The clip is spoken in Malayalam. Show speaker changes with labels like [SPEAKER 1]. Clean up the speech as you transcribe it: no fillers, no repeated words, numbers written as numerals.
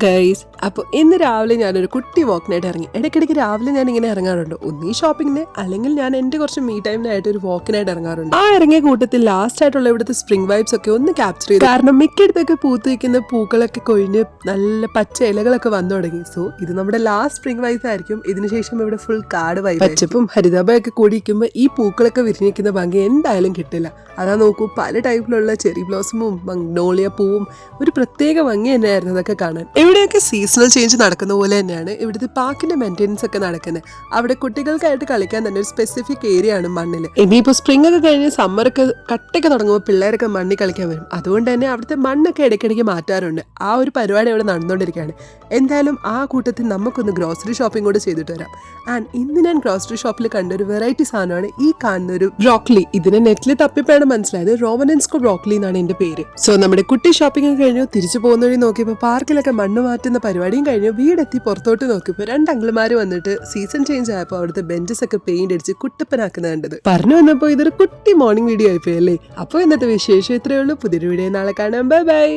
[SPEAKER 1] ഗൈസ്, അപ്പോൾ ഇന്ന് രാവിലെ ഞാനൊരു കുട്ടി വാക്കിനായിട്ട് ഇറങ്ങി. ഇടയ്ക്കിടയ്ക്ക് രാവിലെ ഞാൻ ഇങ്ങനെ ഇറങ്ങാറുണ്ട്, ഒന്നീ ഷോപ്പിങ്ങിന്, അല്ലെങ്കിൽ ഞാൻ എൻ്റെ കുറച്ച് മീ ടൈമിനായിട്ട് ഒരു വാക്കിനായിട്ട് ഇറങ്ങാറുണ്ട്. ആ ഇറങ്ങിയ കൂട്ടത്തിൽ ലാസ്റ്റ് ആയിട്ടുള്ള ഇവിടുത്തെ സ്പ്രിംഗ് വൈബ്സ് ഒക്കെ ഒന്ന് ക്യാപ്ചർ ചെയ്തു. കാരണം മിക്കയിടത്തൊക്കെ പൂത്ത് വയ്ക്കുന്ന പൂക്കളൊക്കെ കൊഴിഞ്ഞ് നല്ല പച്ച ഇലകളൊക്കെ വന്നു തുടങ്ങി. സോ ഇത് നമ്മുടെ ലാസ്റ്റ് സ്പ്രിംഗ് വൈബ്സ് ആയിരിക്കും. ഇതിനുശേഷം ഇവിടെ ഫുൾ കാട് വൈബ്, പച്ചപ്പും ഹരിതാഭയൊക്കെ കൂടിയിരിക്കുമ്പോൾ ഈ പൂക്കളൊക്കെ വിരിഞ്ഞിരിക്കുന്ന ഭംഗി എന്തായാലും കിട്ടില്ല. അതാ നോക്കൂ, പല ടൈപ്പിലുള്ള ചെറി ബ്ലോസമും മഗ്നോളിയ പൂവും ഒരു പ്രത്യേക ഭംഗി തന്നെയായിരുന്നു അതൊക്കെ കാണാൻ. ഇവിടെയൊക്കെ സീസണൽ ചേഞ്ച് നടക്കുന്ന പോലെ തന്നെയാണ് ഇവിടുത്തെ പാർക്കിന്റെ മെയിൻ്റെനൻസ് ഒക്കെ നടക്കുന്നത്. അവിടെ കുട്ടികൾക്കായിട്ട് കളിക്കാൻ തന്നെ ഒരു സ്പെസിഫിക് ഏരിയ ആണ് മണ്ണിൽ. ഇനിയിപ്പോൾ സ്പ്രിംഗ് ഒക്കെ കഴിഞ്ഞ് സമ്മറൊക്കെ കട്ടൊക്കെ തുടങ്ങുമ്പോൾ പിള്ളേരൊക്കെ മണ്ണിൽ കളിക്കാൻ വരും. അതുകൊണ്ട് തന്നെ അവിടുത്തെ മണ്ണൊക്കെ ഇടയ്ക്കിടയ്ക്ക് മാറ്റാറുണ്ട്. ആ ഒരു പരിപാടി അവിടെ നടന്നുകൊണ്ടിരിക്കുകയാണ്. എന്തായാലും ആ കൂട്ടത്തിൽ നമുക്കൊന്ന് ഗ്രോസറി ഷോപ്പിംഗ് കൂടെ ചെയ്തിട്ട് വരാം. ആൻഡ് ഇന്ന് ഞാൻ ഗ്രോസറി ഷോപ്പിൽ കണ്ട ഒരു വെറൈറ്റി സാധനമാണ് ഈ കാണുന്ന ഒരു ബ്രോക്കലി. ഇതിനെ നെറ്റിൽ തപ്പിപ്പോഴാണ് മനസ്സിലായത്, റോമനൻസ്കോ ബ്രോക്കലി എന്നാണ് എന്റെ പേര്. സോ നമ്മുടെ കുട്ടി ഷോപ്പിംഗ് കഴിഞ്ഞു. തിരിച്ചു പോകുന്ന വഴി നോക്കിയപ്പോൾ പാർക്കിലൊക്കെ മണ്ണ് മാറ്റുന്ന പരിപാടിയും കഴിഞ്ഞു. വീടെത്തി പുറത്തോട്ട് നോക്കിയപ്പോൾ രണ്ട് അങ്കിൾമാര് വന്നിട്ട് സീസൺ ചേഞ്ച് ആയപ്പോൾ അവിടുത്തെ ബെഞ്ചസ് ഒക്കെ പെയിന്റ് അടിച്ച് കുട്ടപ്പനാക്കുന്ന കണ്ടത്. പറഞ്ഞു വന്നപ്പോൾ ഇതൊരു കുട്ടി മോർണിംഗ് വീഡിയോ ആയിപ്പോയി അല്ലേ. അപ്പോൾ ഇന്നത്തെ വിശേഷം ഇത്രയേ ഉള്ളൂ. പുതിയൊരു വീഡിയോ നാളെ കാണാം. Bye bye.